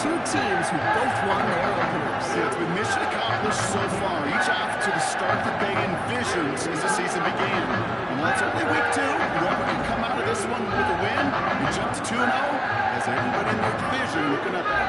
two teams who both won their openers. Yeah, it's been mission accomplished so far, each off to the start that they envisioned as the season began. And while it's only week 2, whoever can come out of this one with a win and jump to 2-0, has everybody in their division looking up.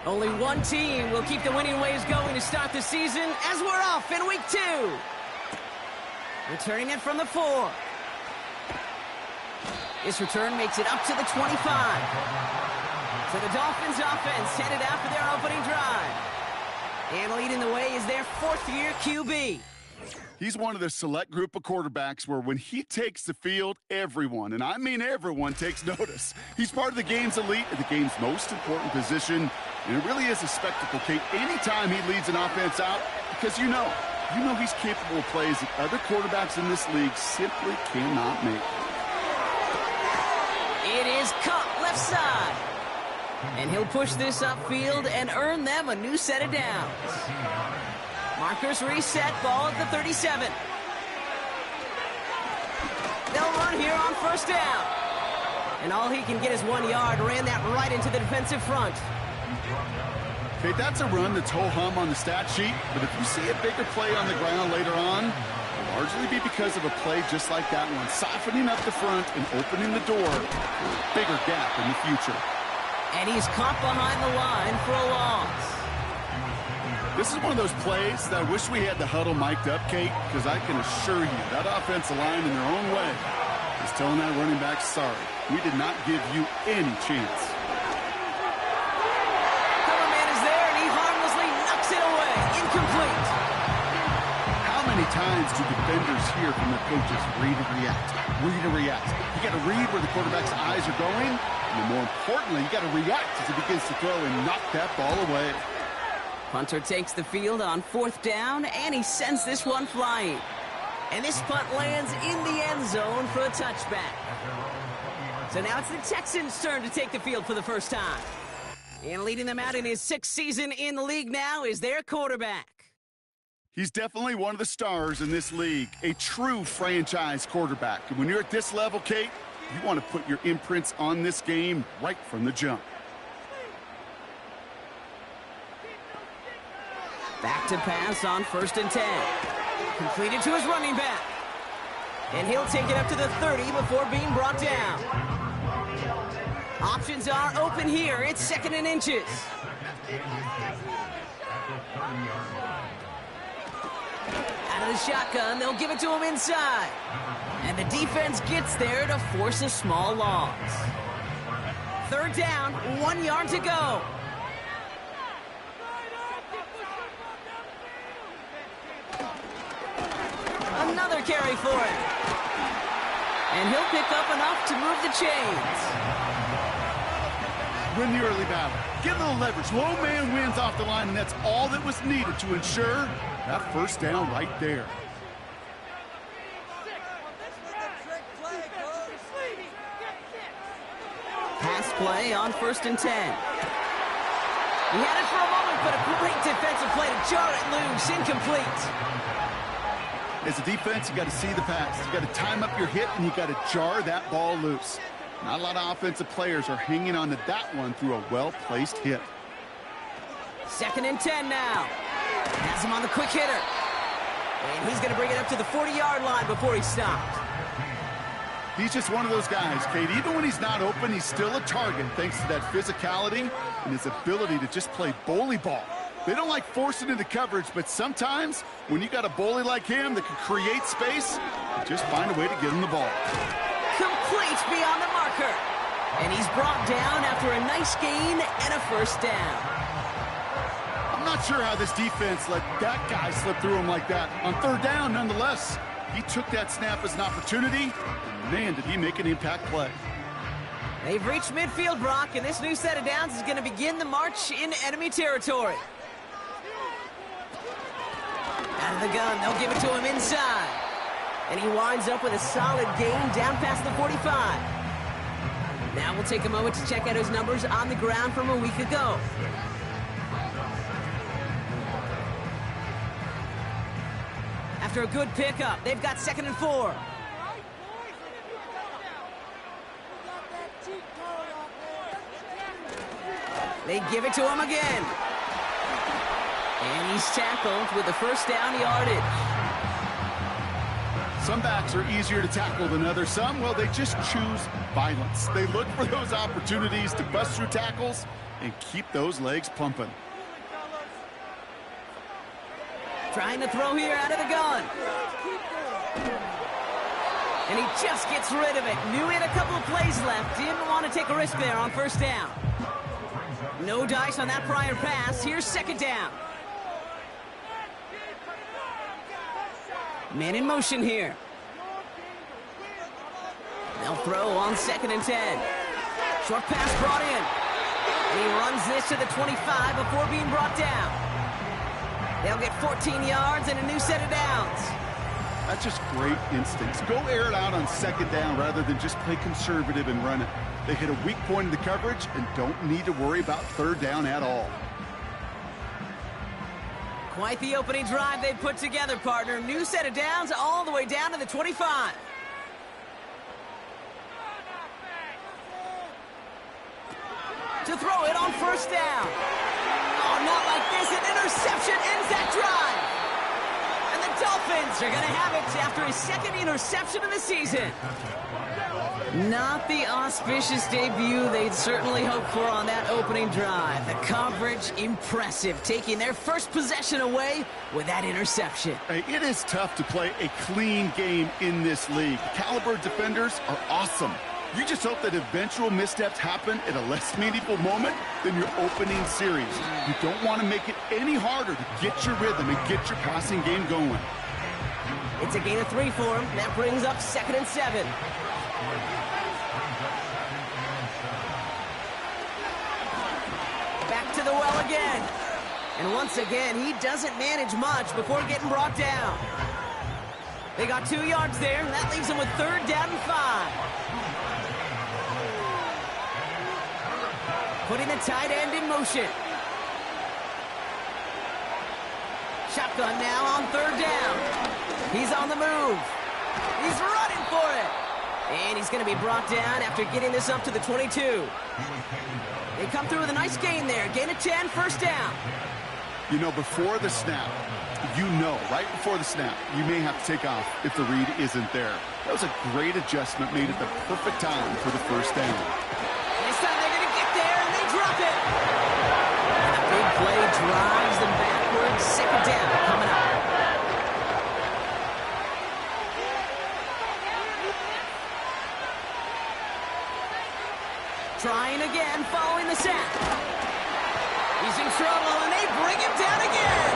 Only one team will keep the winning ways going to start the season as we're off in week 2. Returning it from the 4. This return makes it up to the 25. So the Dolphins offense headed out for their opening drive. And leading the way is their 4th-year QB. He's one of the select group of quarterbacks where when he takes the field, everyone, and I mean everyone, takes notice. He's part of the game's elite and the game's most important position, and it really is a spectacle, Kate, anytime he leads an offense out, because you know he's capable of plays that other quarterbacks in this league simply cannot make. It is caught left side. And he'll push this upfield and earn them a new set of downs. Markers reset, ball at the 37. They'll run here on first down. And all he can get is 1 yard. Ran that right into the defensive front. Okay, that's a run that's ho-hum on the stat sheet, but if you see a bigger play on the ground later on, it'll largely be because of a play just like that one, softening up the front and opening the door for a bigger gap in the future. And he's caught behind the line for a loss. This is one of those plays that I wish we had the huddle mic'd up, Kate, because I can assure you that offensive line in their own way is telling that running back, sorry, we did not give you any chance. Cover man is there, and he harmlessly knocks it away. Incomplete. How many times do defenders hear from their coaches, read and react, read and react? You got to read where the quarterback's eyes are going, and more importantly, you got to react as he begins to throw and knock that ball away. Punter takes the field on 4th down, and he sends this one flying. And this punt lands in the end zone for a touchback. So now it's the Texans' turn to take the field for the first time. And leading them out in his 6th season in the league now is their quarterback. He's definitely one of the stars in this league, a true franchise quarterback. And when you're at this level, Kate, you want to put your imprints on this game right from the jump. Back to pass on 1st and 10. Completed to his running back. And he'll take it up to the 30 before being brought down. Options are open here. It's 2nd and inches. Out of the shotgun, they'll give it to him inside. And the defense gets there to force a small loss. 3rd down, 1 yard to go. Another carry for him. And he'll pick up enough to move the chains. Win the early battle. Get a little leverage. Low man wins off the line, and that's all that was needed to ensure that 1st down right there. Pass play on 1st and 10. He had it for a moment, but a great defensive play to jar it loose. Incomplete. As a defense, you got to see the pass. You got to time up your hit, and you got to jar that ball loose. Not a lot of offensive players are hanging on to that one through a well-placed hit. 2nd and 10 now. Has him on the quick hitter. And he's going to bring it up to the 40-yard line before he stopped. He's just one of those guys, Kate. Even when he's not open, he's still a target thanks to that physicality and his ability to just play bully ball. They don't like forcing into coverage, but sometimes when you got a bully like him that can create space, you just find a way to get him the ball. Complete beyond the marker. And he's brought down after a nice gain and a 1st down. I'm not sure how this defense let that guy slip through him like that. On 3rd down, nonetheless, he took that snap as an opportunity, and man, did he make an impact play. They've reached midfield, Brock, and this new set of downs is going to begin the march in enemy territory. Out of the gun, they'll give it to him inside. And he winds up with a solid gain down past the 45. Now we'll take a moment to check out his numbers on the ground from a week ago. After a good pickup, they've got 2nd and 4. They give it to him again. And he's tackled with the 1st down yardage. Some backs are easier to tackle than others. Some, well, they just choose violence. They look for those opportunities to bust through tackles and keep those legs pumping. Trying to throw here out of the gun. And he just gets rid of it. Knew he had a couple of plays left. Didn't want to take a risk there on first down. No dice on that prior pass. Here's second down. Man in motion here. They'll throw on 2nd and 10. Short pass brought in. And he runs this to the 25 before being brought down. They'll get 14 yards and a new set of downs. That's just great instincts. Go air it out on 2nd down rather than just play conservative and run it. They hit a weak point in the coverage and don't need to worry about 3rd down at all. Quite the opening drive they've put together, partner. New set of downs all the way down to the 25. To throw it on first down. Oh, not like this. An interception ends that drive. And the Dolphins are going to have it after his 2nd interception of the season. Not the auspicious debut they'd certainly hoped for on that opening drive. The coverage, impressive, taking their first possession away with that interception. Hey, it is tough to play a clean game in this league. The caliber of defenders are awesome. You just hope that eventual missteps happen at a less meaningful moment than your opening series. You don't want to make it any harder to get your rhythm and get your passing game going. It's a gain of 3 for him. That brings up 2nd and 7. Back to the well again. And once again, he doesn't manage much before getting brought down. They got 2 yards there. That leaves them with 3rd down and 5. Putting the tight end in motion. Shotgun now on 3rd down. He's on the move. He's running for it. And he's going to be brought down after getting this up to the 22. They come through with a nice gain there. Gain of 10, 1st down. You know, before the snap, right before the snap, you may have to take off if the read isn't there. That was a great adjustment made at the perfect time for the 1st down. This time they're going to get there, and they drop it. And a big play drives them backwards. 2nd down coming up. Trying again, following the sack. He's in trouble, and they bring him down again.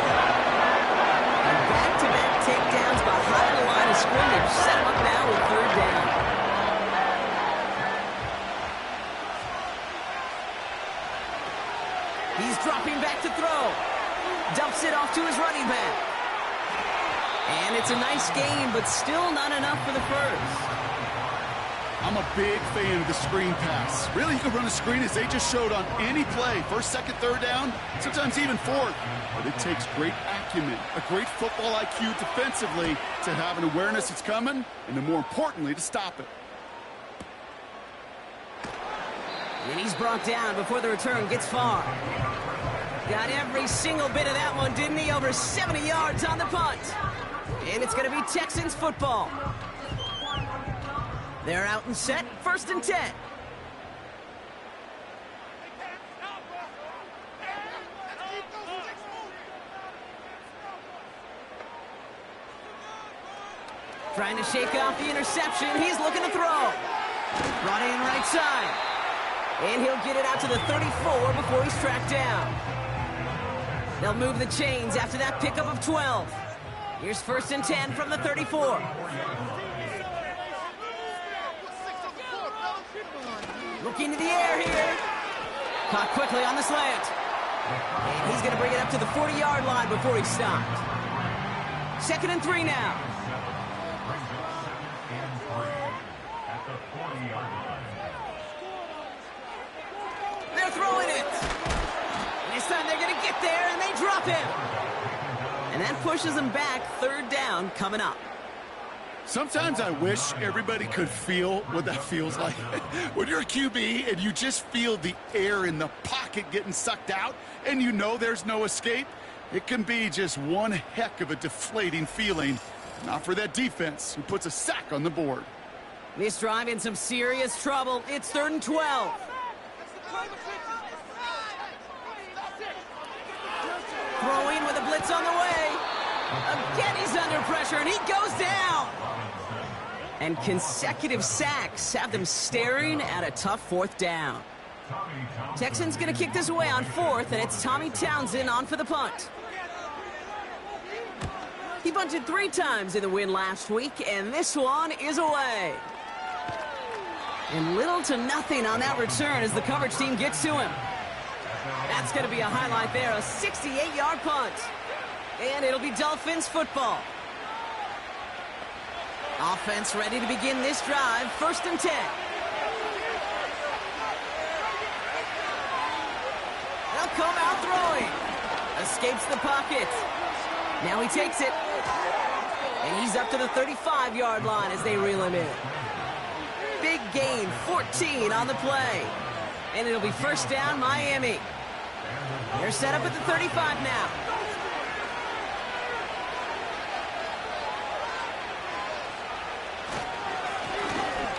And back-to-back takedowns behind the line of scrimmage. Set him up now with 3rd down. He's dropping back to throw. Dumps it off to his running back. And it's a nice gain, but still not enough for the first. I'm a big fan of the screen pass. Really, you can run a screen as they just showed on any play. 1st, 2nd, 3rd down, sometimes even 4th. But it takes great acumen, a great football IQ defensively to have an awareness it's coming, and then more importantly, to stop it. And he's brought down before the return gets far. Got every single bit of that one, didn't he? Over 70 yards on the punt. And it's going to be Texans football. They're out and set, 1st and 10. Trying to shake off the interception. He's looking to throw. Brought in right side. And he'll get it out to the 34 before he's tracked down. They'll move the chains after that pickup of 12. Here's 1st and 10 from the 34. Looking to the air here. Caught quickly on the slant. And he's going to bring it up to the 40-yard line before he stopped. 2nd and 3 now. They're throwing it. And this time they're going to get there, and they drop him. And that pushes them back. 3rd down coming up. Sometimes I wish everybody could feel what that feels like. When you're a QB and you just feel the air in the pocket getting sucked out and you know there's no escape, it can be just one heck of a deflating feeling. Not for that defense, who puts a sack on the board. This drive in some serious trouble. It's 3rd and 12. Throwing with a blitz on the way. Again, he's under pressure, and he goes down. And consecutive sacks have them staring at a tough 4th down. Texans going to kick this away on 4th, and it's Tommy Townsend on for the punt. He punted 3 times in the win last week, and this one is away. And little to nothing on that return as the coverage team gets to him. That's going to be a highlight there, a 68-yard punt. And it'll be Dolphins football. Offense ready to begin this drive, 1st and 10. They'll come out throwing. Escapes the pocket. Now he takes it. And he's up to the 35-yard line as they reel him in. Big gain, 14 on the play. And it'll be 1st down, Miami. They're set up at the 35 now.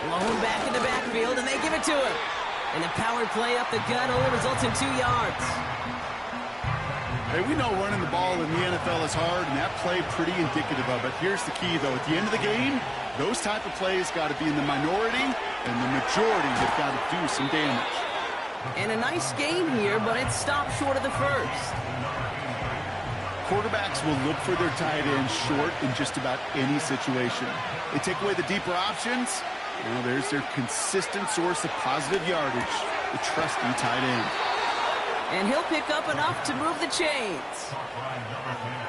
Blown back in the backfield, and they give it to him. And the power play up the gut only results in 2 yards. Hey, we know running the ball in the NFL is hard, and that play pretty indicative of it. Here's the key, though. At the end of the game, those type of plays got to be in the minority, and the majority have got to do some damage. And a nice game here, but it stopped short of the 1st. Quarterbacks will look for their tight end short in just about any situation. They take away the deeper options. Well, there's their consistent source of positive yardage, the trusty tight end. And he'll pick up enough to move the chains.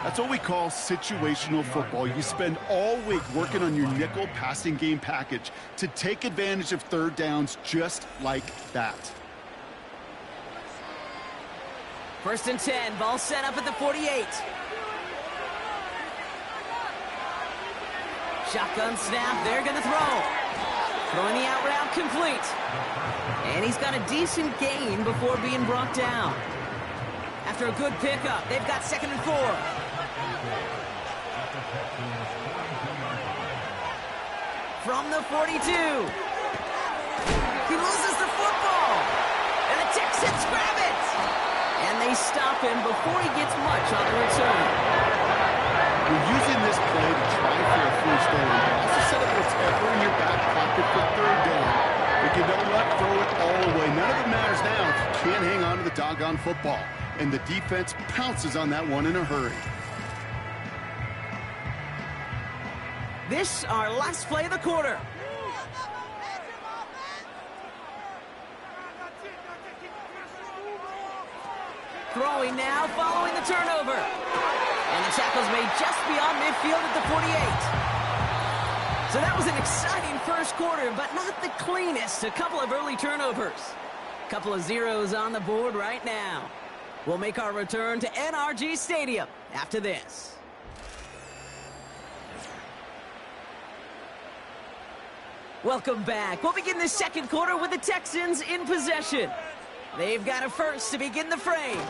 That's what we call situational football. You spend all week working on your nickel passing game package to take advantage of 3rd downs just like that. 1st and 10, ball set up at the 48. Shotgun snap, they're going to throw. Throwing the out route complete. And he's got a decent gain before being brought down. After a good pickup, they've got 2nd and 4. From the 42. He loses the football. And the Texans grab it. And they stop him before he gets much on the return. We're using this play to try for a 1st down, but also set up whatever in your back pocket for 3rd down. If you don't let, throw it all away. None of it matters now if you can't hang on to the doggone football. And the defense pounces on that one in a hurry. This, our last play of the quarter. Throwing now, following the turnover. And the tackle's made just beyond midfield at the 48. So that was an exciting 1st quarter, but not the cleanest. A couple of early turnovers. A couple of zeros on the board right now. We'll make our return to NRG Stadium after this. Welcome back. We'll begin the 2nd quarter with the Texans in possession. They've got a 1st to begin the frame.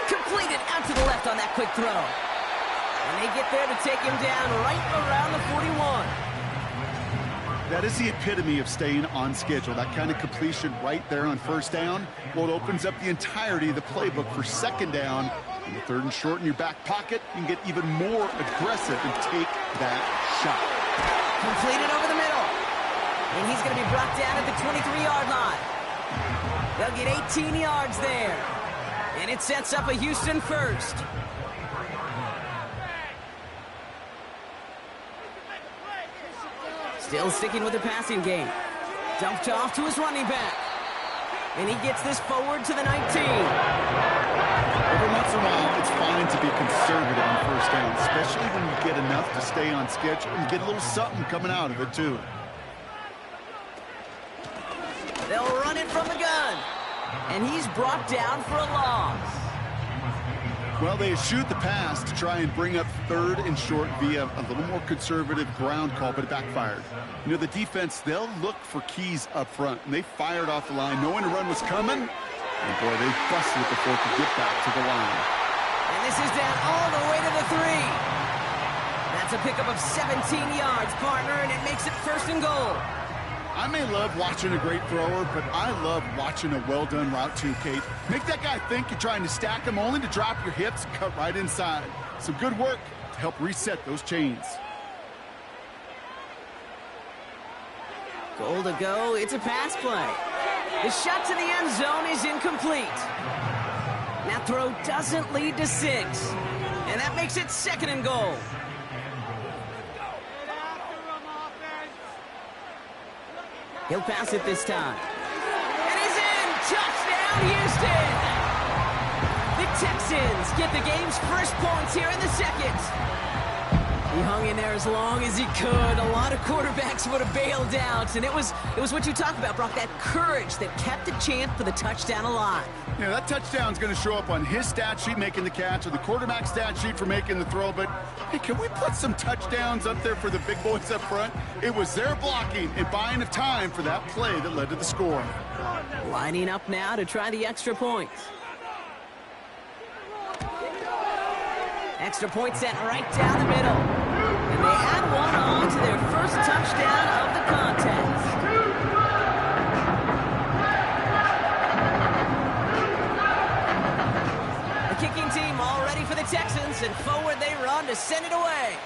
Completed out to the left on that quick throw. And they get there to take him down right around the 41. That is the epitome of staying on schedule. That kind of completion right there on 1st down. Well, it opens up the entirety of the playbook for 2nd down. In the 3rd and short in your back pocket, you can get even more aggressive and take that shot. Completed over the middle. And he's going to be brought down at the 23-yard line. They'll get 18 yards there. And it sets up a Houston 1st. Still sticking with the passing game. Dumped off to his running back. And he gets this forward to the 19. Every once in a while, it's fine to be conservative on 1st down, especially when you get enough to stay on schedule and get a little something coming out of it, too. They'll run it from the gun. And he's brought down for a loss. Well, they shoot the pass to try and bring up 3rd and short via a little more conservative ground call, but it backfired. You know, the defense, they'll look for keys up front, and they fired off the line knowing a run was coming. And, boy, they busted it before it could get back to the line. And this is down all the way to the 3. That's a pickup of 17 yards, partner, and it makes it 1st and goal. I may love watching a great thrower, but I love watching a well-done route too, Kate. Make that guy think you're trying to stack him only to drop your hips and cut right inside. Some good work to help reset those chains. Goal to go. It's a pass play. The shot to the end zone is incomplete. That throw doesn't lead to 6. And that makes it 2nd and goal. He'll pass it this time. And he's in! Touchdown, Houston! The Texans get the game's first points here in the 2nd. He hung in there as long as he could. A lot of quarterbacks would have bailed out. And it was what you talked about, Brock, that courage that kept the chance for the touchdown alive. Yeah, that touchdown's going to show up on his stat sheet making the catch or the quarterback stat sheet for making the throw. But, hey, can we put some touchdowns up there for the big boys up front? It was their blocking and buying of time for that play that led to the score. Lining up now to try the extra points. Extra point sent right down the middle. And they add one on to their first touchdown of the contest. The kicking team all ready for the Texans, and forward they run to send it away.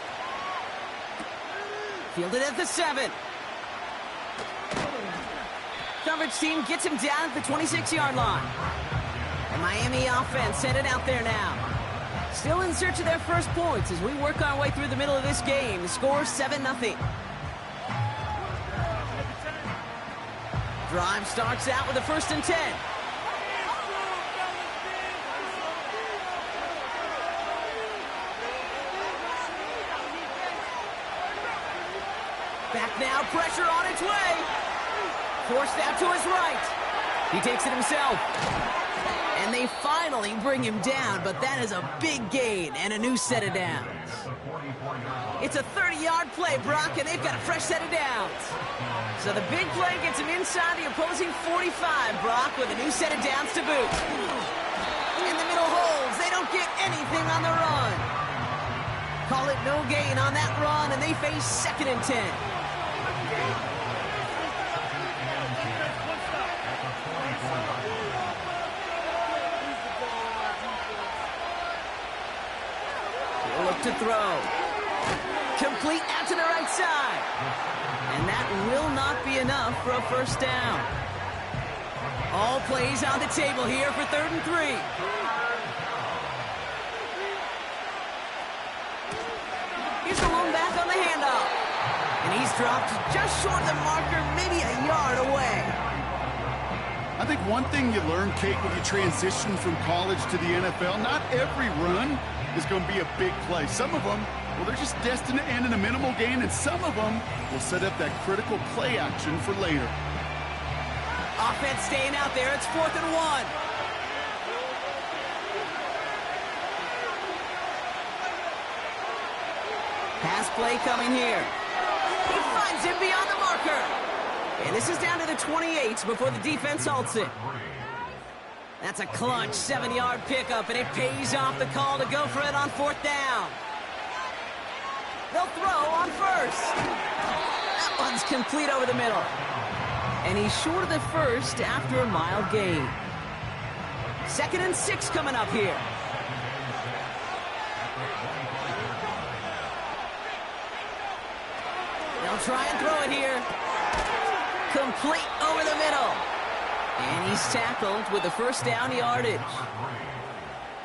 Fielded at the 7. Coverage team gets him down at the 26-yard line. The Miami offense headed out there now. Still in search of their first points as we work our way through the middle of this game. The score 7-0. Drive starts out with a 1st and 10. Back now, pressure on its way. Forced out to his right. He takes it himself. And they finally bring him down, but that is a big gain and a new set of downs. It's a 30-yard play, Brock, and they've got a fresh set of downs. So the big play gets him inside the opposing 45, Brock, with a new set of downs to boot. In the middle holds. They don't get anything on the run. Call it no gain on that run, and they face 2nd and 10. Look to throw. Complete out to the right side. And that will not be enough for a 1st down. All plays on the table here for 3rd and 3. Here's the lone back on the handoff. And he's dropped just short of the marker, maybe a yard away. I think one thing you learn, Kate, when you transition from college to the NFL, not every run is going to be a big play. Some of them, well, they're just destined to end in a minimal gain, and some of them will set up that critical play action for later. Offense staying out there. It's 4th and 1. Pass play coming here. He finds him beyond the marker. And this is down to the 28 before the defense halts it. That's a clutch 7-yard pickup, and it pays off the call to go for it on 4th down. They'll throw on 1st. That one's complete over the middle. And he's short of the 1st after a mild gain. 2nd and 6 coming up here. They'll try and throw it here. Complete over the middle. And he's tackled with the 1st down yardage.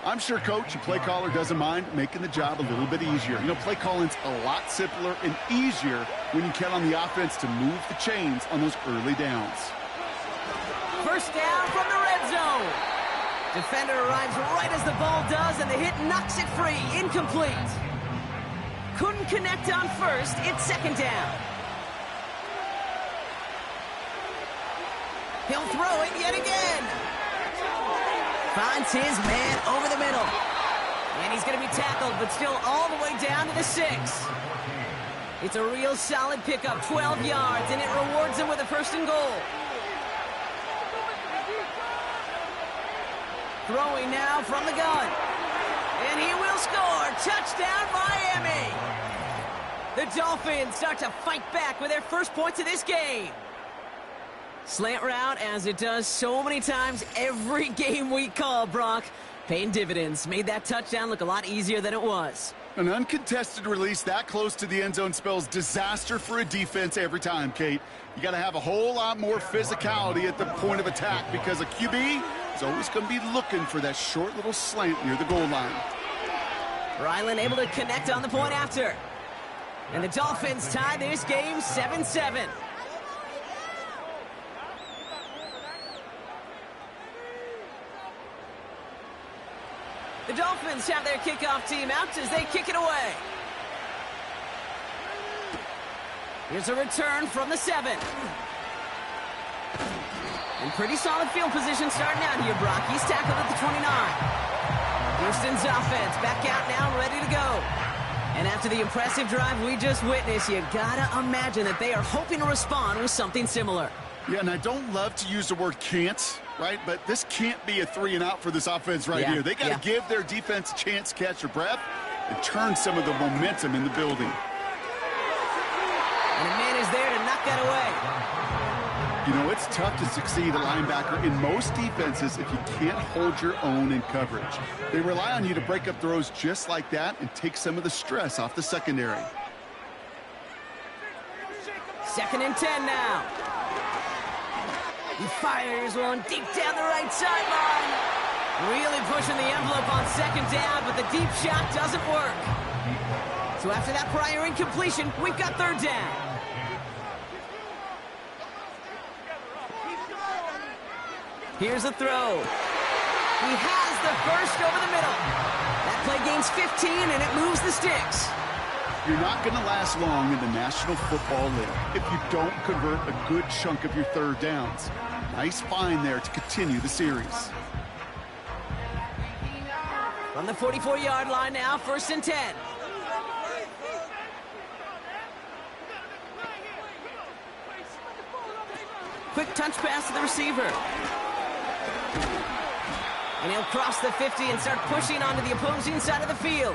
I'm sure Coach and play caller doesn't mind making the job a little bit easier. You know, play calling's a lot simpler and easier when you count on the offense to move the chains on those early downs. 1st down from the red zone. Defender arrives right as the ball does, and the hit knocks it free. Incomplete. Couldn't connect on 1st. It's 2nd down. He'll throw it yet again. Finds his man over the middle. And he's going to be tackled, but still all the way down to the 6. It's a real solid pickup, 12 yards, and it rewards him with a 1st and goal. Throwing now from the gun. And he will score. Touchdown, Miami. The Dolphins start to fight back with their first points of this game. Slant route, as it does so many times every game we call, Brock. Paying dividends. Made that touchdown look a lot easier than it was. An uncontested release that close to the end zone spells disaster for a defense every time, Kate. You got to have a whole lot more physicality at the point of attack because a QB is always going to be looking for that short little slant near the goal line. Ryland able to connect on the point after. And the Dolphins tie this game 7-7. The Dolphins have their kickoff team out as they kick it away. Here's a return from the 7. And pretty solid field position starting out here, Brock. He's tackled at the 29. Houston's offense back out now, ready to go. And after the impressive drive we just witnessed, you gotta imagine that they are hoping to respond with something similar. Yeah, and I don't love to use the word can't, right? But this can't be a 3-and-out for this offense right here. They got to give their defense a chance to catch their breath and turn some of the momentum in the building. And a man is there to knock that away. You know, it's tough to succeed at linebacker in most defenses if you can't hold your own in coverage. They rely on you to break up throws just like that and take some of the stress off the secondary. 2nd and 10 now. He fires one deep down the right sideline. Really pushing the envelope on 2nd down, but the deep shot doesn't work. So after that prior incompletion, we've got 3rd down. Here's a throw. He has the first over the middle. That play gains 15, and it moves the sticks. You're not going to last long in the National Football League if you don't convert a good chunk of your 3rd downs. Nice find there to continue the series. From the 44-yard line now, 1st and 10. Quick touch pass to the receiver. And he'll cross the 50 and start pushing onto the opposing side of the field.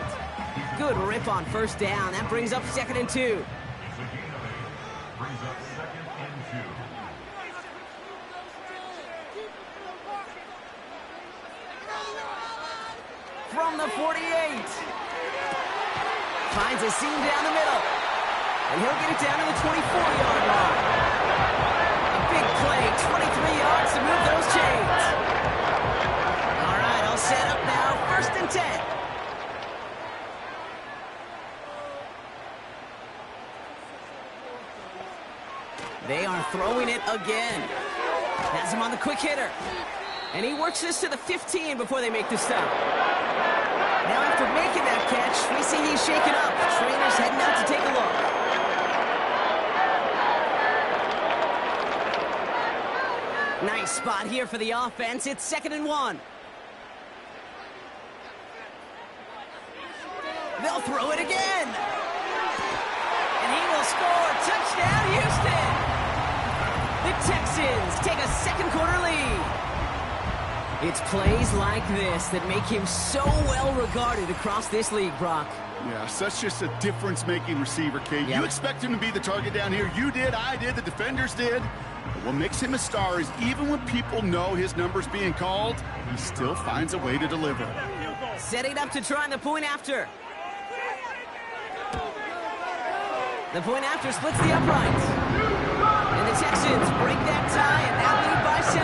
Good rip on 1st down. That brings up 2nd and 2. From the 48. Finds a seam down the middle. And he'll get it down to the 24-yard line. A big play, 23 yards to move those chains. All right, all set up now, 1st and 10. They are throwing it again. Has him on the quick hitter. And he works this to the 15 before they make the stop. Now after making that catch, we see he's shaken up. Trainer's heading out to take a look. Nice spot here for the offense. It's 2nd and 1. They'll throw it again. And he will score. Touchdown, Houston. The Texans take a 2nd quarter lead. It's plays like this that make him so well regarded across this league, Brock. Yeah, such just a difference-making receiver, Kate. You expect him to be the target down here. You did, I did, the defenders did. But what makes him a star is even when people know his number's being called, he still finds a way to deliver. Setting up to try the point after. The point after splits the uprights. And the Texans break that tie and now lead by 7.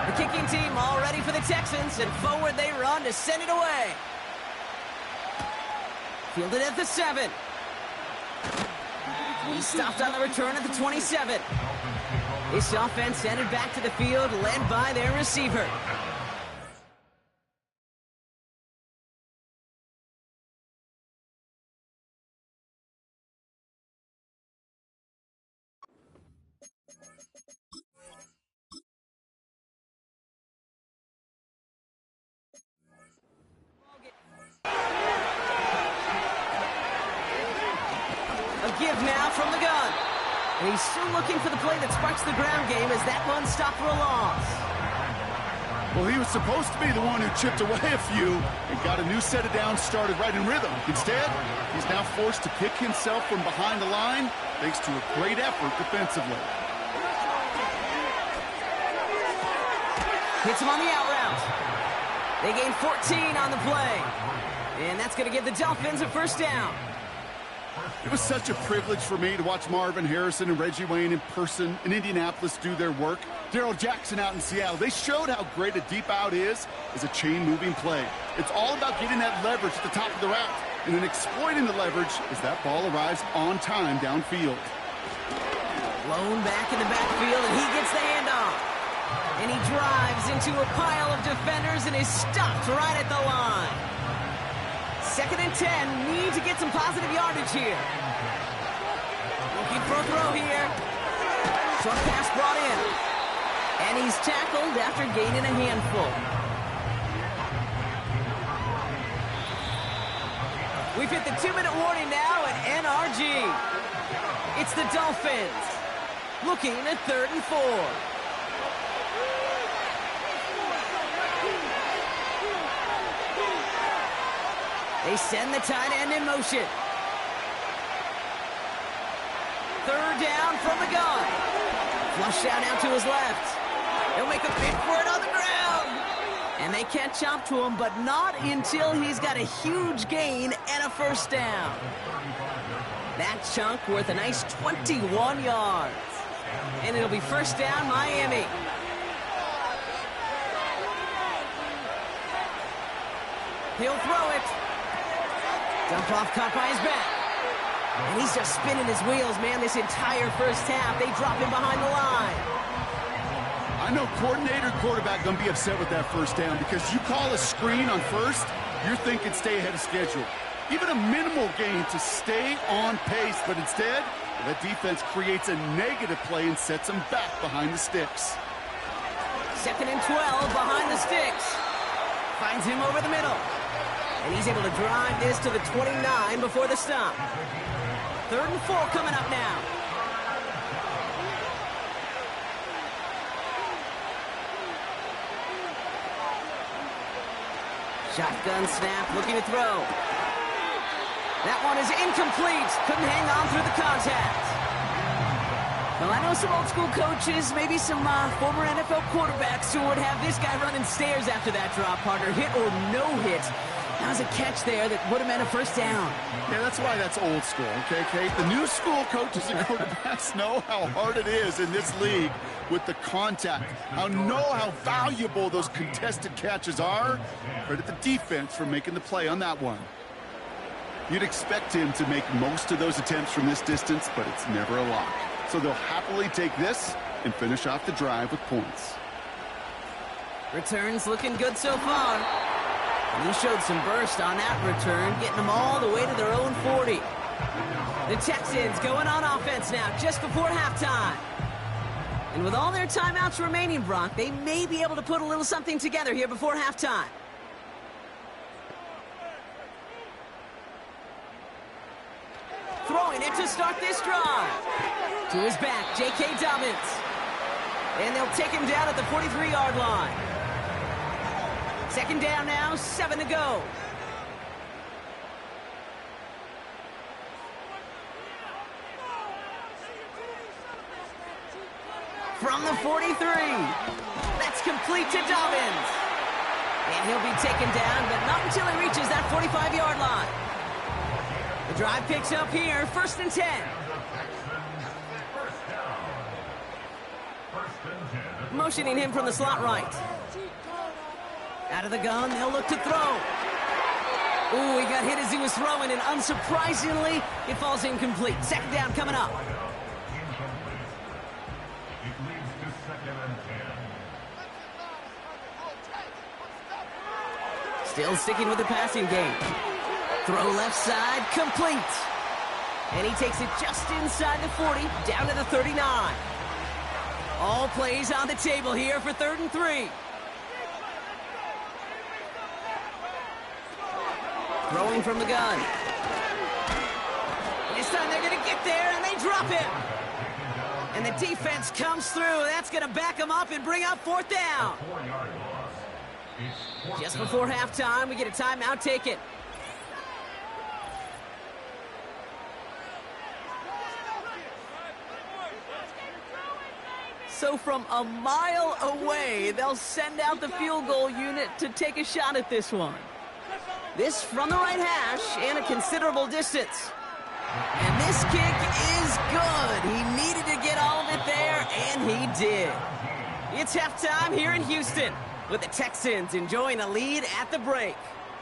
The kicking team all ready for the Texans, and forward they run to send it away. Fielded at the 7. He stopped on the return at the 27. This offense headed back to the field, led by their receiver. Give now from the gun. And he's still looking for the play that sparks the ground game as that one stopped for a loss. Well, he was supposed to be the one who chipped away a few and got a new set of downs started right in rhythm. Instead, he's now forced to pick himself from behind the line thanks to a great effort defensively. Hits him on the out route. They gain 14 on the play. And that's going to give the Dolphins a first down. It was such a privilege for me to watch Marvin Harrison and Reggie Wayne in person in Indianapolis do their work. Darrell Jackson out in Seattle. They showed how great a deep out is as a chain-moving play. It's all about getting that leverage at the top of the route and then exploiting the leverage as that ball arrives on time downfield. Blown back in the backfield, and he gets the handoff. And he drives into a pile of defenders and is stopped right at the line. 2nd and 10, need to get some positive yardage here. Looking for a throw here. Short pass brought in. And he's tackled after gaining a handful. We've hit the 2-minute warning now at NRG. It's the Dolphins looking at 3rd and 4. They send the tight end in motion. 3rd down from the gun. Flush down out to his left. He'll make a pick for it on the ground. And they catch up to him, but not until he's got a huge gain and a first down. That chunk worth a nice 21 yards. And it'll be first down, Miami. He'll throw it. Dump off caught by his back. And he's just spinning his wheels, man, this entire first half. They drop him behind the line. I know coordinator quarterback going to be upset with that first down because you call a screen on first, you're thinking stay ahead of schedule. Even a minimal gain to stay on pace, but instead, that defense creates a negative play and sets them back behind the sticks. 2nd and 12 behind the sticks. Finds him over the middle. And he's able to drive this to the 29 before the stop. 3rd and 4 coming up now. Shotgun snap, looking to throw. That one is incomplete. Couldn't hang on through the contact. Well, I know some old school coaches, maybe some former NFL quarterbacks who would have this guy running stairs after that drop, partner. Hit or no hit. That was a catch there that would have meant a first down. Yeah, that's why that's old school, okay, Kate? The new school coaches and quarterbacks know how hard it is in this league with the contact. Know how valuable those contested catches are. Credit the defense for making the play on that one. You'd expect him to make most of those attempts from this distance, but it's never a lock. So they'll happily take this and finish off the drive with points. Returns looking good so far. And he showed some burst on that return, getting them all the way to their own 40. The Texans going on offense now, just before halftime. And with all their timeouts remaining, Brock, they may be able to put a little something together here before halftime. Throwing it to start this drive. To his back, J.K. Dobbins. And they'll take him down at the 43-yard line. 2nd down now, 7 to go. From the 43. That's complete to Dobbins. And he'll be taken down, but not until he reaches that 45-yard line. The drive picks up here, 1st and 10. Motioning him from the slot right. Out of the gun, they'll look to throw. Ooh, he got hit as he was throwing, and unsurprisingly, it falls incomplete. 2nd down coming up. Still sticking with the passing game. Throw left side, complete. And he takes it just inside the 40, down to the 39. All plays on the table here for 3rd and 3. Throwing from the gun. This time they're going to get there, and they drop him. And the defense comes through. That's going to back them up and bring up 4th down. Just before halftime, we get a timeout taken. So from a mile away, they'll send out the field goal unit to take a shot at this one. This from the right hash and a considerable distance. And this kick is good. He needed to get all of it there, and he did. It's halftime here in Houston, with the Texans enjoying a lead at the break.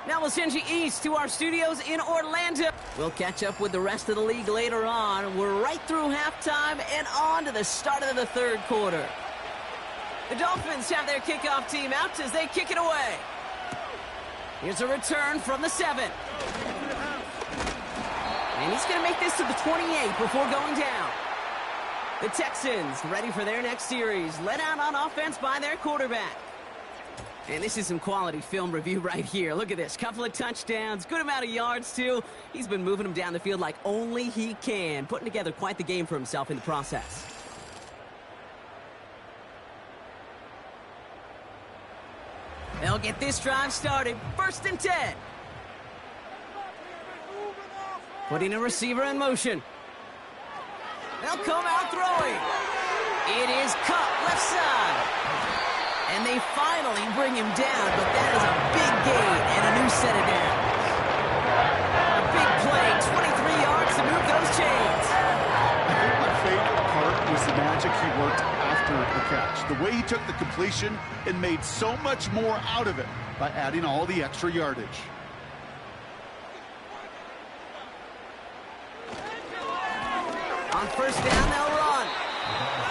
Now we'll send you east to our studios in Orlando. We'll catch up with the rest of the league later on. We're right through halftime and on to the start of the third quarter. The Dolphins have their kickoff team out as they kick it away. Here's a return from the 7. And he's going to make this to the 28 before going down. The Texans ready for their next series, led out on offense by their quarterback. And this is some quality film review right here. Look at this. Couple of touchdowns, good amount of yards, too. He's been moving them down the field like only he can, putting together quite the game for himself in the process. They'll get this drive started. 1st and 10. Putting a receiver in motion. They'll come out throwing. It is cut left side. And they finally bring him down, but that is a big gain and a new set of downs. A big play, 23 yards to move those chains. I think my favorite part was the magic he worked after the catch. The way he took the completion and made so much more out of it by adding all the extra yardage. On 1st down, they'll run.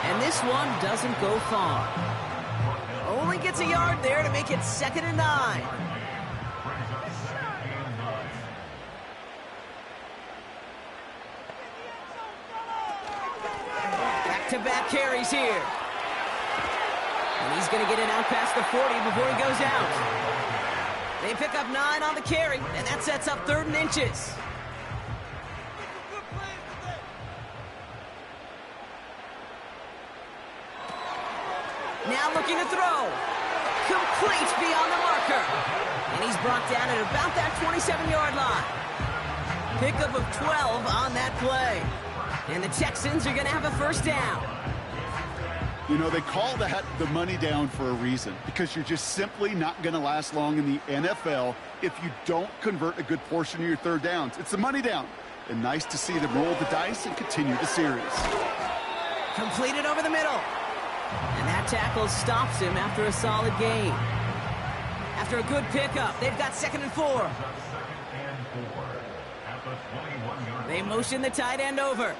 And this one doesn't go far. Only gets a yard there to make it 2nd and 9. Back-to-back carries here. And he's going to get it out past the 40 before he goes out. They pick up 9 on the carry, and that sets up 3rd and inches. Now looking to throw. Complete beyond the marker. And he's brought down at about that 27-yard line. Pickup of 12 on that play. And the Texans are going to have a 1st down. You know, they call that the money down for a reason, because you're just simply not going to last long in the NFL if you don't convert a good portion of your 3rd downs. It's the money down. And nice to see them roll the dice and continue the series. Completed over the middle. And that tackle stops him after a solid gain. After a good pickup, they've got 2nd and 4. They motion the tight end over.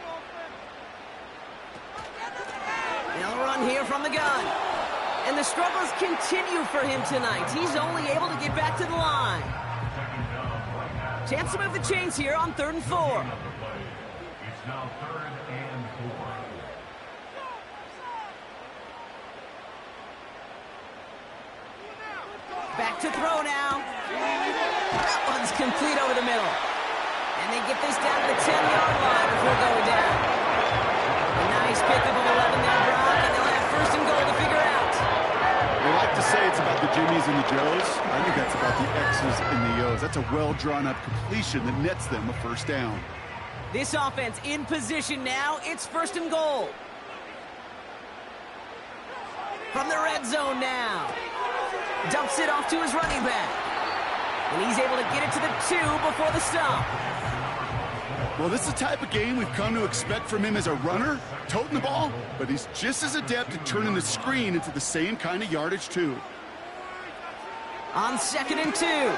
They'll run here from the gun. And the struggles continue for him tonight. He's only able to get back to the line. Chance to move the chains here on 3rd and 4. It's now 3rd and 4. Back to throw now. That one's complete over the middle. And they get this down to the 10-yard line before going down. A nice pickup of 11 there, Brock, and they'll have 1st and goal to figure out. We like to say it's about the Jimmies and the Joes. I think that's about the X's and the O's. That's a well-drawn-up completion that nets them a 1st down. This offense in position now. It's 1st and goal. From the red zone now. Dumps it off to his running back. And he's able to get it to the 2 before the stop. Well, this is the type of game we've come to expect from him as a runner, toting the ball, but he's just as adept at turning the screen into the same kind of yardage, too. On 2nd and 2. And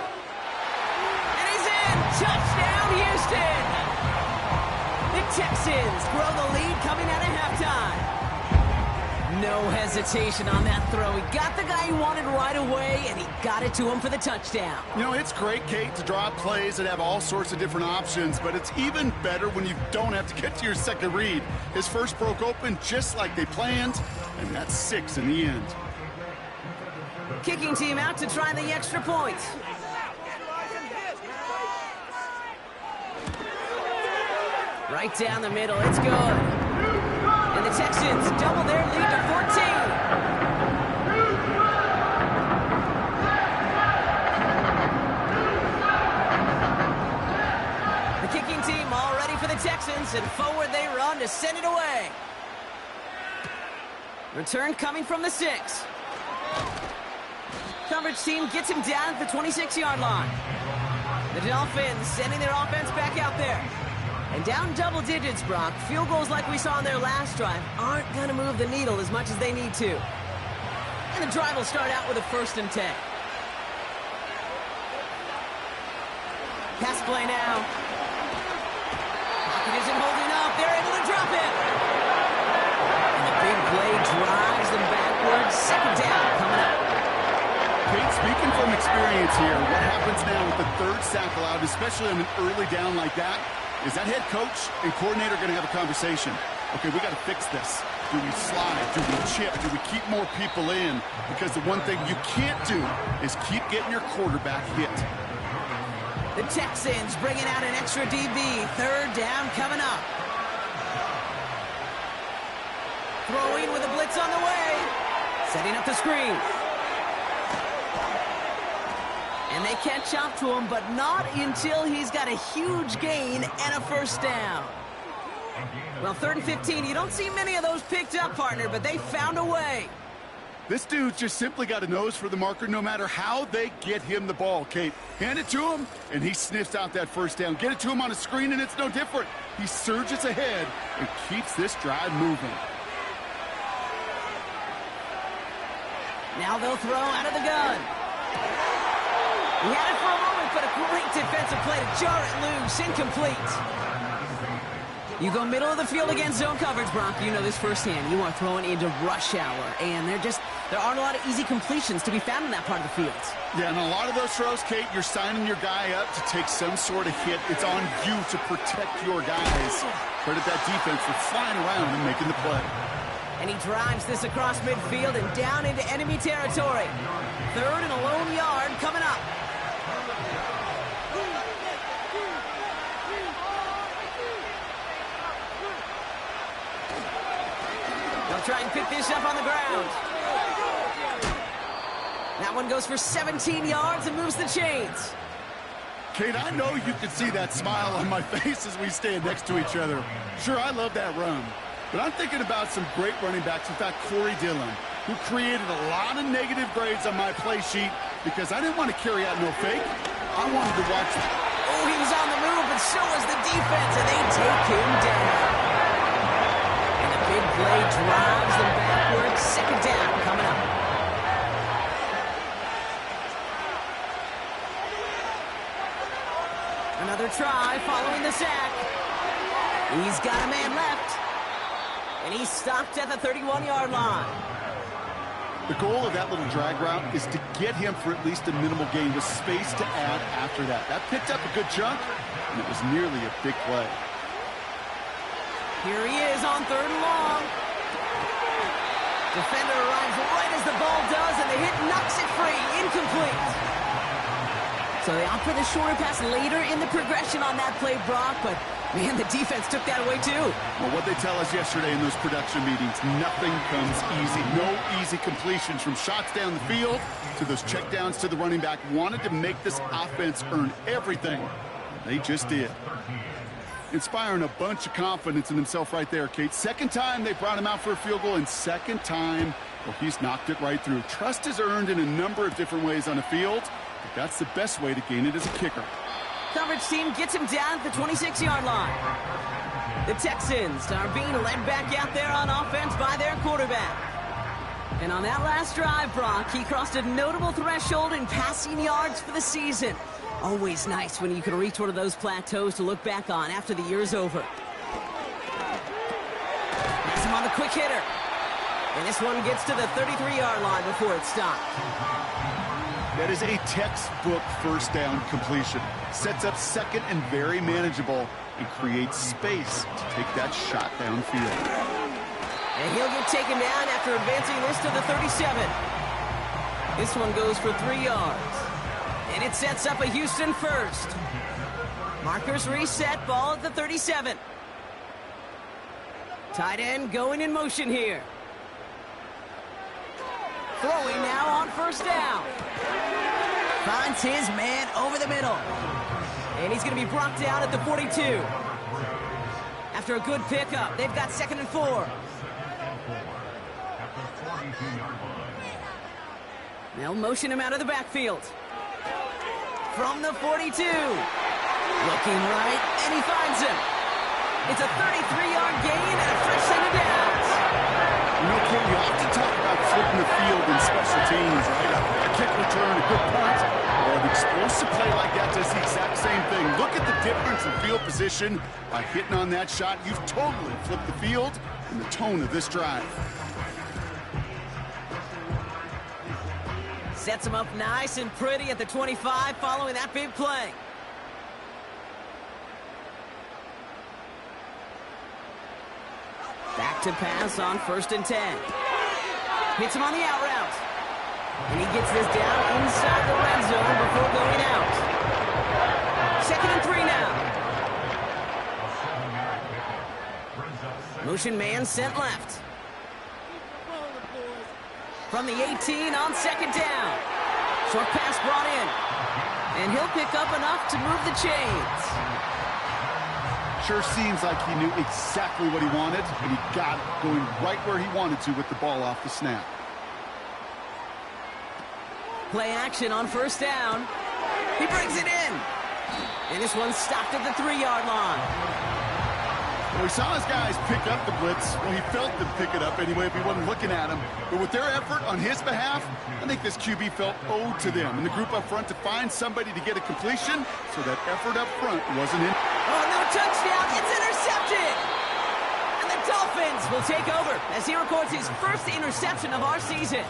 he's in! Touchdown, Houston! The Texans grow the lead coming out of halftime. No hesitation on that throw. He got the guy he wanted right away, and he got it to him for the touchdown. You know, it's great, Kate, to draw plays that have all sorts of different options, but it's even better when you don't have to get to your 2nd read. His first broke open just like they planned, and that's 6 in the end. Kicking team out to try the extra point. Right down the middle. It's good. And the Texans double their lead to 14. Texans, and forward they run to send it away. Return coming from the 6. Coverage team gets him down at the 26-yard line. The Dolphins sending their offense back out there. And down double digits, Brock. Field goals like we saw on their last drive aren't going to move the needle as much as they need to. And the drive will start out with a 1st and 10. Pass play now. Pocket isn't holding up. They're able to drop it. And the big play drives them backwards. 2nd down coming up. Kate, speaking from experience here, what happens now with the 3rd sack allowed, especially on an early down like that, is that head coach and coordinator going to have a conversation? Okay, we got to fix this. Do we slide? Do we chip? Do we keep more people in? Because the one thing you can't do is keep getting your quarterback hit. The Texans bringing out an extra DB. 3rd down coming up. Throwing with a blitz on the way. Setting up the screen. And they catch up to him, but not until he's got a huge gain and a 1st down. Well, 3rd and 15, you don't see many of those picked up, partner, but they found a way. This dude just simply got a nose for the marker no matter how they get him the ball, Kate. Hand it to him, and he sniffs out that 1st down. Get it to him on a screen, and it's no different. He surges ahead and keeps this drive moving. Now they'll throw out of the gun. He had it for a moment, but a great defensive play to jar it loose. Incomplete. You go middle of the field against zone coverage, Brock. You know this firsthand. You are throwing into rush hour, and there aren't a lot of easy completions to be found in that part of the field. Yeah, and a lot of those throws, Kate, you're signing your guy up to take some sort of hit. It's on you to protect your guys. Credit that defense for flying around and making the play. And he drives this across midfield and down into enemy territory. 3rd and a lone yard coming up. They'll try and pick this up on the ground. That one goes for 17 yards and moves the chains. Kate, I know you can see that smile on my face as we stand next to each other. Sure, I love that run. But I'm thinking about some great running backs. In fact, Corey Dillon, who created a lot of negative grades on my play sheet because I didn't want to carry out no fake. I wanted to watch. Oh, he was on the move, but so was the defense, and they take him down. And the big play drives them backwards. 2nd down coming up. Another try following the sack. He's got a man left. And he's stopped at the 31-yard line. The goal of that little drag route is to get him for at least a minimal gain with space to add after that. That picked up a good chunk, and it was nearly a big play. Here he is on 3rd and long. Defender arrives right as the ball does, and the hit knocks it free. Incomplete. So they opt for the shorter pass later in the progression on that play, Brock, but man, the defense took that away too. Well, what they tell us yesterday in those production meetings, nothing comes easy. No easy completions from shots down the field to those checkdowns to the running back. Wanted to make this offense earn everything. They just did. Inspiring a bunch of confidence in himself right there, Kate. 2nd time they brought him out for a field goal, and 2nd time, well, he's knocked it right through. Trust is earned in a number of different ways on the field, but that's the best way to gain it as a kicker. Coverage team gets him down at the 26-yard line. The Texans are being led back out there on offense by their quarterback. And on that last drive, Brock, he crossed a notable threshold in passing yards for the season. Always nice when you can reach one of those plateaus to look back on after the year's over. Pass him on the quick hitter. And this one gets to the 33-yard line before it's stopped. That is a textbook 1st down completion. Sets up 2nd and very manageable and creates space to take that shot downfield. And he'll get taken down after advancing this to the 37. This one goes for 3 yards. And it sets up a Houston 1st. Markers reset, ball at the 37. Tight end going in motion here. Throwing now on 1st down. Finds his man over the middle. And he's going to be brought down at the 42. after a good pickup. They've got 2nd and 4. They'll motion him out of the backfield. From the 42. Looking right, and he finds him. It's a 33-yard gain and a fresh set of downs. You know, Kim, you often talk about flipping the field in special teams, right? A kick return, a good punt, or an explosive play like that does the exact same thing. Look at the difference in field position. By hitting on that shot, you've totally flipped the field and the tone of this drive. Sets him up nice and pretty at the 25 following that big play. Back to pass on 1st and 10. Hits him on the out route. And he gets this down inside the red zone before going out. 2nd and 3 now. Motion man sent left. From the 18 on 2nd down. Short pass brought in. And he'll pick up enough to move the chains. Sure seems like he knew exactly what he wanted, and he got it going right where he wanted to with the ball off the snap. Play action on 1st down. He brings it in. And this one's stopped at the 3-yard line. Well, we saw his guys pick up the blitz. Well, he felt them pick it up anyway if he wasn't looking at him. But with their effort on his behalf, I think this QB felt owed to them and the group up front to find somebody to get a completion, so that effort up front wasn't in. Oh, no touchdown. It's intercepted. And the Dolphins will take over as he records his first interception of our season.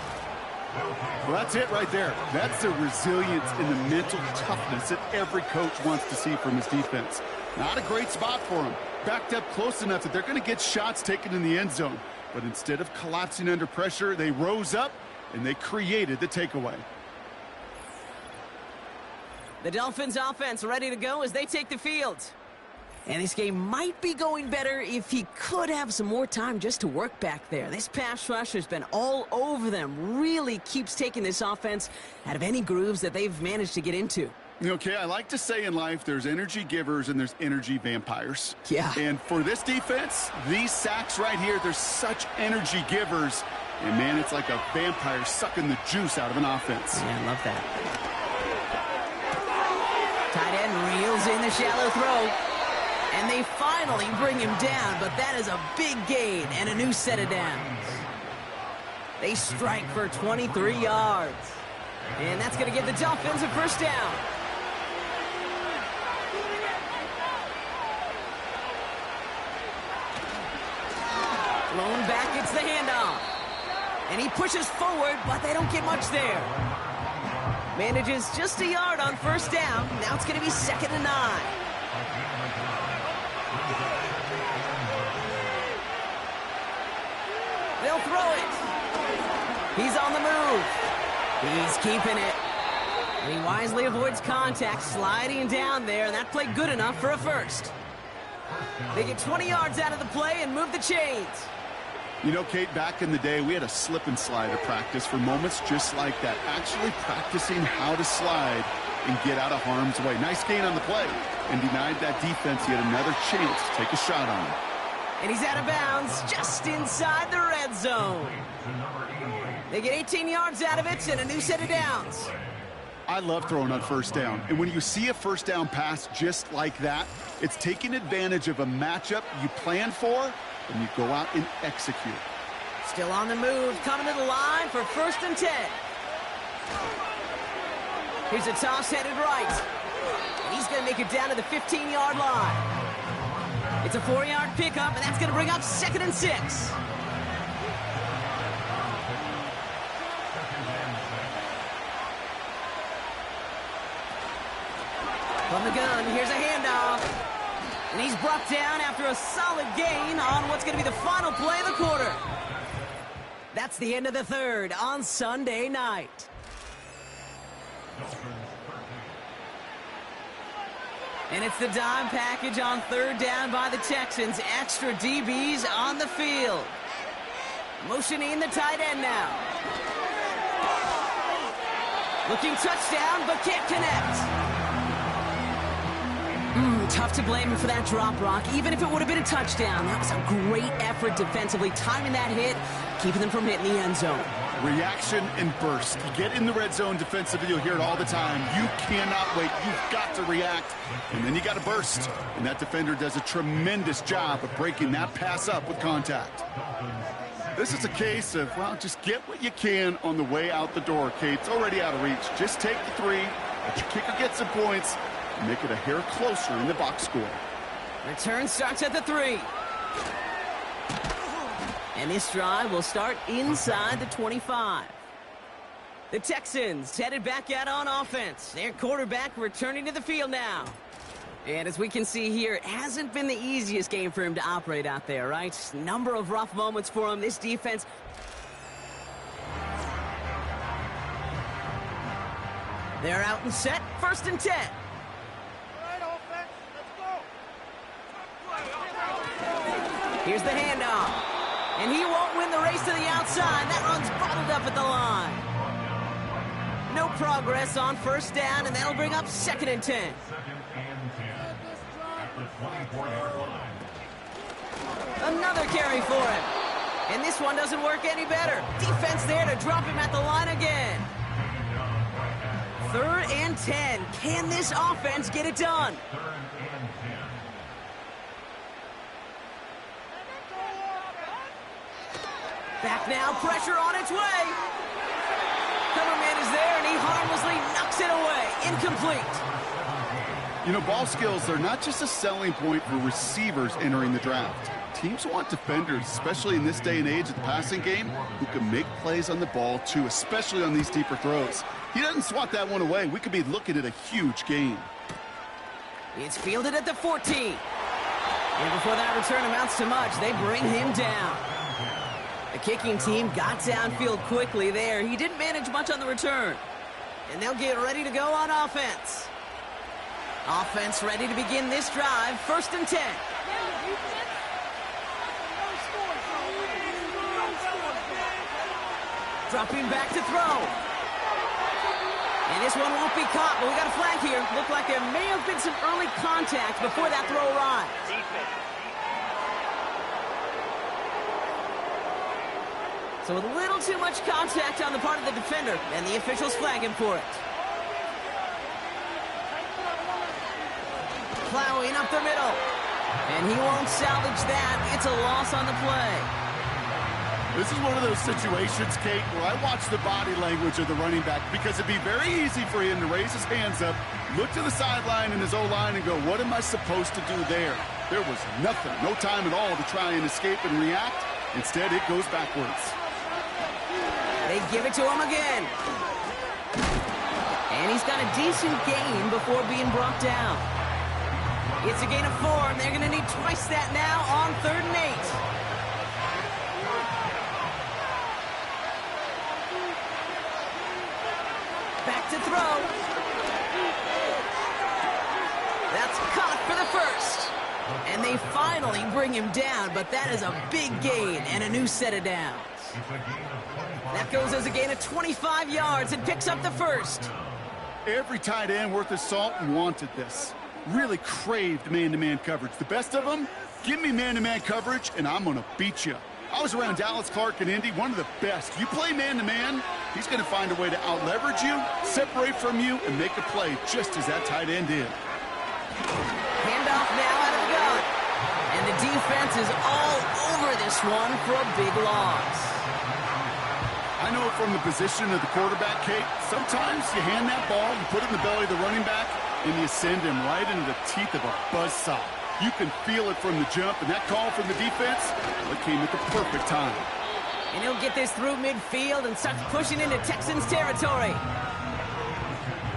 Well, that's it right there. That's the resilience and the mental toughness that every coach wants to see from his defense. Not a great spot for him. Backed up close enough that they're going to get shots taken in the end zone. But instead of collapsing under pressure, they rose up and they created the takeaway. The Dolphins offense ready to go as they take the field. And this game might be going better if he could have some more time just to work back there. This pass rush has been all over them. Really keeps taking this offense out of any grooves that they've managed to get into. Okay, I like to say in life there's energy givers and there's energy vampires. Yeah. And for this defense, these sacks right here, they're such energy givers. And, man, it's like a vampire sucking the juice out of an offense. Yeah, I love that. Tight end reels in the shallow throw. And they finally bring him down, but that is a big gain and a new set of downs. They strike for 23 yards. And that's going to give the Dolphins a 1st down. Blown back, it's the handoff. And he pushes forward, but they don't get much there. Manages just a yard on 1st down. Now it's going to be 2nd and 9. They'll throw it. He's on the move. He's keeping it. And he wisely avoids contact, sliding down there, and that played good enough for a 1st. They get 20 yards out of the play and move the chains. You know, Kate, back in the day, we had a slip and slide at practice for moments just like that. Actually practicing how to slide and get out of harm's way. Nice gain on the play, and denied that defense yet another chance to take a shot on him. And he's out of bounds just inside the red zone. They get 18 yards out of it and a new set of downs. I love throwing on 1st down. And when you see a 1st down pass just like that, it's taking advantage of a matchup you plan for, and you go out and execute. Still on the move, coming to the line for 1st and 10. Here's a toss headed right. And he's going to make it down to the 15-yard line. It's a 4-yard pickup, and that's going to bring up 2nd and 6. From the gun, here's a handoff. And he's brought down after a solid gain on what's going to be the final play of the quarter. That's the end of the 3rd on Sunday night. And it's the dime package on 3rd down by the Texans. Extra DBs on the field. Motioning the tight end now. Looking touchdown, but can't connect. Tough to blame him for that drop, Brock, even if it would have been a touchdown. That was a great effort defensively, timing that hit, keeping them from hitting the end zone. Reaction and burst. You get in the red zone defensively, you'll hear it all the time. You cannot wait. You've got to react, and then you got to burst. And that defender does a tremendous job of breaking that pass up with contact. This is a case of, well, just get what you can on the way out the door, Kate. It's already out of reach. Just take the 3, let your kicker get some points, and make it a hair closer in the box score. Return starts at the 3. And this drive will start inside the 25. The Texans headed back out on offense. Their quarterback returning to the field now. And as we can see here, it hasn't been the easiest game for him to operate out there, right? Number of rough moments for him. This defense. They're out and set. 1st and 10. Here's the handoff. And he won't win the race to the outside. That run's bottled up at the line. No progress on 1st down, and that'll bring up 2nd and 10. Another carry for him. And this one doesn't work any better. Defense there to drop him at the line again. 3rd and 10. Can this offense get it done? Back now, pressure on its way. Coverman is there, and he harmlessly knocks it away. Incomplete. You know, ball skills, they're not just a selling point for receivers entering the draft. Teams want defenders, especially in this day and age of the passing game, who can make plays on the ball, too, especially on these deeper throws. He doesn't swat that one away. We could be looking at a huge gain. It's fielded at the 14. And before that return amounts to much, they bring him down. The kicking team got downfield quickly there. He didn't manage much on the return. And they'll get ready to go on offense. Offense ready to begin this drive. 1st and 10. Dropping back to throw. And this one won't be caught, but we got a flag here. Looked like there may have been some early contact before that throw arrived. So a little too much contact on the part of the defender, and the officials flag him for it. Plowing up the middle. And he won't salvage that. It's a loss on the play. This is one of those situations, Kate, where I watch the body language of the running back, because it'd be very easy for him to raise his hands up, look to the sideline in his O-line and go, what am I supposed to do there? There was nothing, no time at all to try and escape and react. Instead, it goes backwards. They give it to him again. And he's got a decent gain before being brought down. It's a gain of 4, and they're going to need twice that now on 3rd and 8. Back to throw. That's caught for the 1st. And they finally bring him down, but that is a big gain and a new set of downs. That goes as a gain of 25 yards and picks up the 1st. Every tight end worth his salt wanted this. Really craved man-to-man coverage. The best of them, give me man-to-man coverage, and I'm going to beat you. I was around Dallas Clark and Indy, one of the best. You play man-to-man, he's going to find a way to out-leverage you, separate from you, and make a play just as that tight end did. Handoff now out of the gun. And the defense is all over this one for a big loss. I know from the position of the quarterback, Kate, sometimes you hand that ball, you put it in the belly of the running back, and you send him right into the teeth of a buzzsaw. You can feel it from the jump, and that call from the defense, well, it came at the perfect time. And he'll get this through midfield and starts pushing into Texans territory.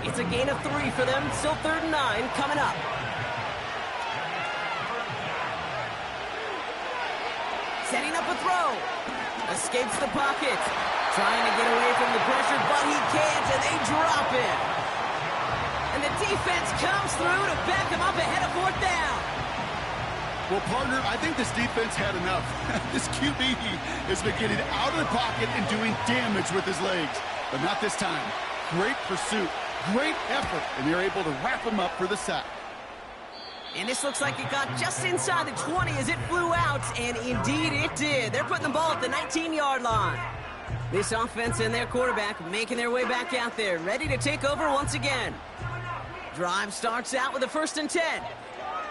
It's a gain of 3 for them. Still 3rd and 9 coming up. Setting up a throw. Escapes the pocket. Trying to get away from the pressure, but he can't, and they drop him. And the defense comes through to back him up ahead of 4th down. Well, partner, I think this defense had enough. This QB has been getting out of the pocket and doing damage with his legs, but not this time. Great pursuit, great effort, and they're able to wrap him up for the sack. And this looks like it got just inside the 20 as it flew out, and indeed it did. They're putting the ball at the 19-yard line. This offense and their quarterback making their way back out there, ready to take over once again. Drive starts out with a 1st and 10.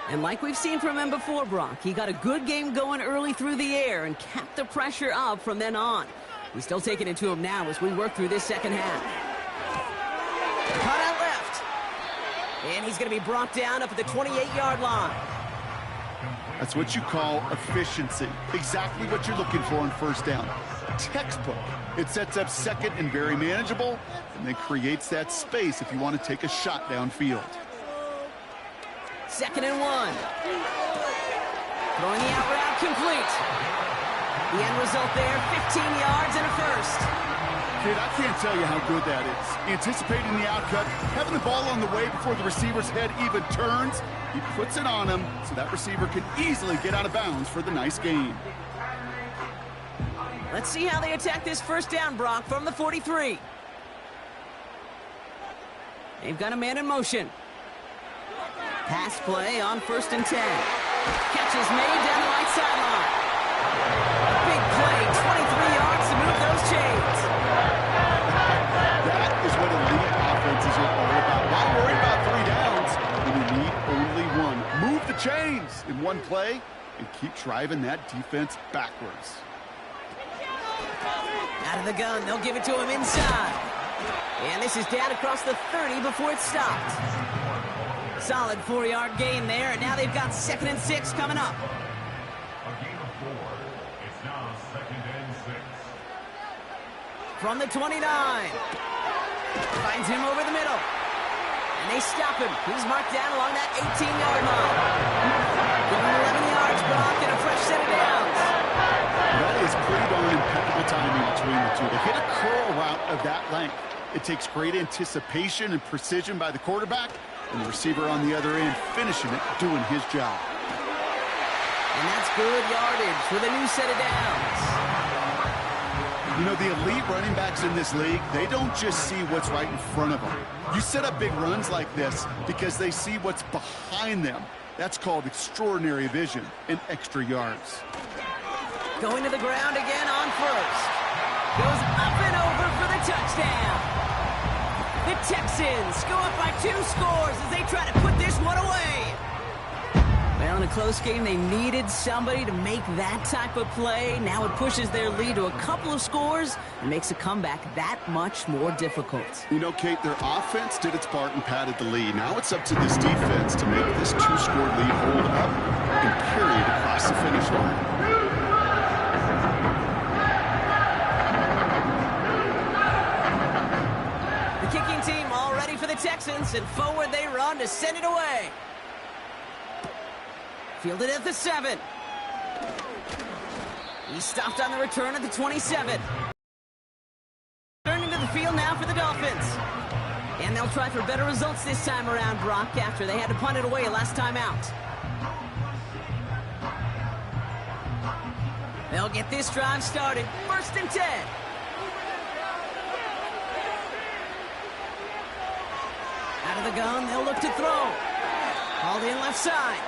And like we've seen from him before, Brock, he got a good game going early through the air and kept the pressure up from then on. He's still taking it to him now as we work through this second half. Cut out left. And he's going to be brought down up at the 28-yard line. That's what you call efficiency. Exactly what you're looking for on 1st down. Textbook. It sets up 2nd and very manageable, and then creates that space if you want to take a shot downfield. 2nd and 1. Throwing the out route complete. The end result there, 15 yards and a 1st. Kid, I can't tell you how good that is. Anticipating the outcut, having the ball on the way before the receiver's head even turns, he puts it on him so that receiver can easily get out of bounds for the nice gain. Let's see how they attack this 1st down, Brock, from the 43. They've got a man in motion. Pass play on 1st and 10. Catch is made down the right sideline. Big play, 23 yards to move those chains. That is what elite offenses are all about. Why worry about 3 downs when you need only 1? Move the chains in 1 play and keep driving that defense backwards. Out of the gun, they'll give it to him inside. And this is down across the 30 before it stopped. Solid 4-yard gain there, and now they've got 2nd and 6 coming up. A gain of 4. It's now 2nd and 6. From the 29. Finds him over the middle. And they stop him. He's marked down along that 18-yard line. Give him 11 yards, Brock, and a fresh set of downs. That is pretty darn impeccable timing between the two. To hit a curl route of that length, it takes great anticipation and precision by the quarterback, and the receiver on the other end finishing it, doing his job. And that's good yardage with a new set of downs. You know, the elite running backs in this league, they don't just see what's right in front of them. You set up big runs like this because they see what's behind them. That's called extraordinary vision and extra yards. Going to the ground again on 1st. Goes up and over for the touchdown. The Texans go up by 2 scores as they try to put this one away. Well, in a close game, they needed somebody to make that type of play. Now it pushes their lead to a couple of scores and makes a comeback that much more difficult. You know, Kate, their offense did its part and padded the lead. Now it's up to this defense to make this 2-score lead hold up and carry it across the finish line. Kicking team all ready for the Texans, and forward they run to send it away. Fielded at the 7. He stopped on the return at the 27. Turning to the field now for the Dolphins. And they'll try for better results this time around, Brock, after they had to punt it away last time out. They'll get this drive started. 1st and 10. Out of the gun, they'll look to throw. Hauled in left side.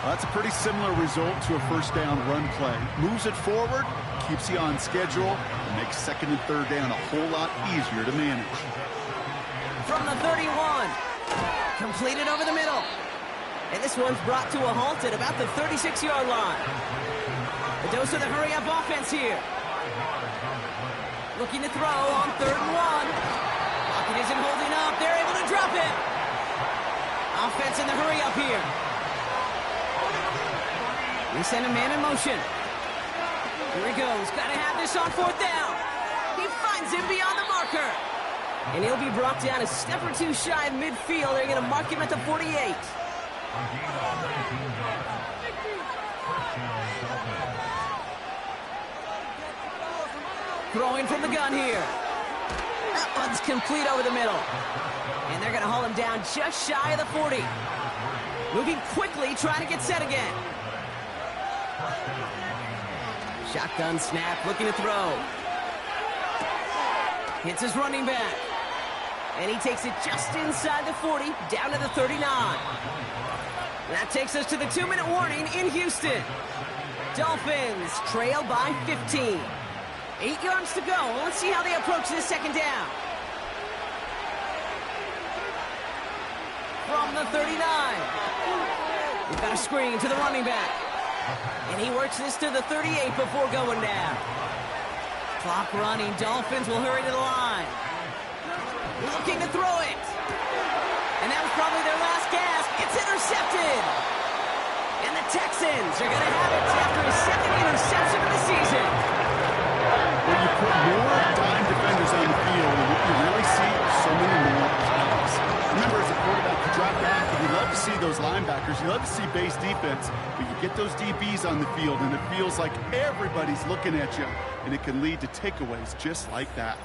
Well, that's a pretty similar result to a 1st down run play. Moves it forward, keeps you on schedule, and makes 2nd and 3rd down a whole lot easier to manage. From the 31. Completed over the middle. And this one's brought to a halt at about the 36-yard line. A dose of the hurry-up offense here. Looking to throw on 3rd and 1. It isn't holding up. They're able to drop it. Offense in the hurry up here. They send a man in motion. Here he goes. Got to have this on 4th down. He finds him beyond the marker. And he'll be brought down a step or 2 shy of midfield. They're going to mark him at the 48. Throwing from the gun here. That one's complete over the middle. And they're going to haul him down just shy of the 40. Moving quickly, trying to get set again. Shotgun snap, looking to throw. Hits his running back. And he takes it just inside the 40, down to the 39. That takes us to the 2-minute warning in Houston. Dolphins trail by 15. 8 yards to go. Let's see how they approach this second down. From the 39. We've got a screen to the running back. And he works this to the 38 before going down. Clock running. Dolphins will hurry to the line. Looking to throw it. And that was probably their last gasp. It's intercepted. And the Texans are going to have it after his second interception of the season. When you put more dime defenders on the field, you really see so many more piles. Remember, as a quarterback, you drop back, and you love to see those linebackers. You love to see base defense. But you get those DBs on the field, and it feels like everybody's looking at you. And it can lead to takeaways just like that.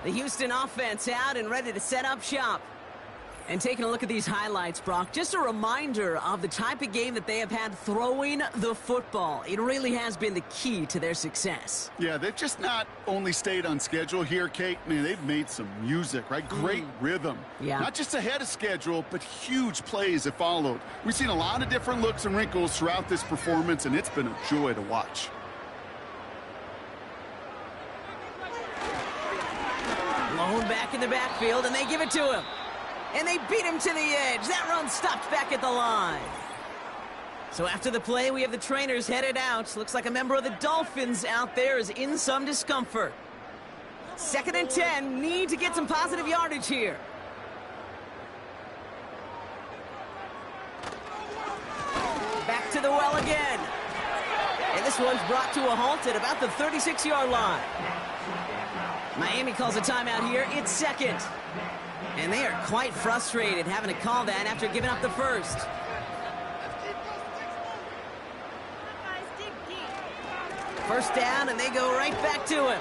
The Houston offense out and ready to set up shop. And taking a look at these highlights, Brock, just a reminder of the type of game that they have had throwing the football. It really has been the key to their success. Yeah, they've just not only stayed on schedule here, Kate. Man, they've made some music, right? Great rhythm. Yeah. Not just ahead of schedule, but huge plays have followed. We've seen a lot of different looks and wrinkles throughout this performance, and it's been a joy to watch. Blown back in the backfield, and they give it to him. And they beat him to the edge. That run stopped back at the line. So after the play, we have the trainers headed out. Looks like a member of the Dolphins out there is in some discomfort. 2nd and 10. Need to get some positive yardage here. Back to the well again. And this one's brought to a halt at about the 36-yard line. Miami calls a timeout here. It's second. And they are quite frustrated having to call that after giving up the first. First down, and they go right back to him.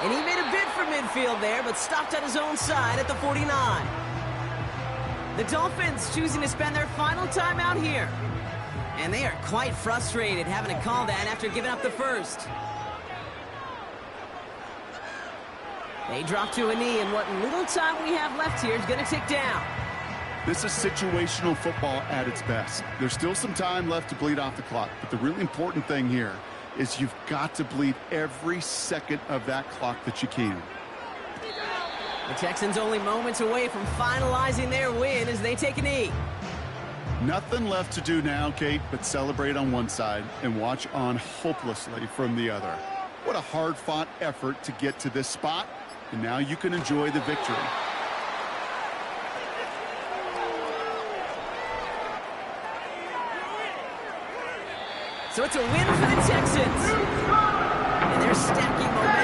And he made a bid for midfield there, but stopped on his own side at the 49. The Dolphins choosing to spend their final timeout here. And they are quite frustrated having to call that after giving up the first. They drop to a knee, and what little time we have left here is going to tick down. This is situational football at its best. There's still some time left to bleed off the clock, but the really important thing here is you've got to bleed every second of that clock that you can. The Texans only moments away from finalizing their win as they take a knee. Nothing left to do now, Kate, but celebrate on one side and watch on hopelessly from the other. What a hard-fought effort to get to this spot. And now you can enjoy the victory. So it's a win for the Texans. And they're stacking momentum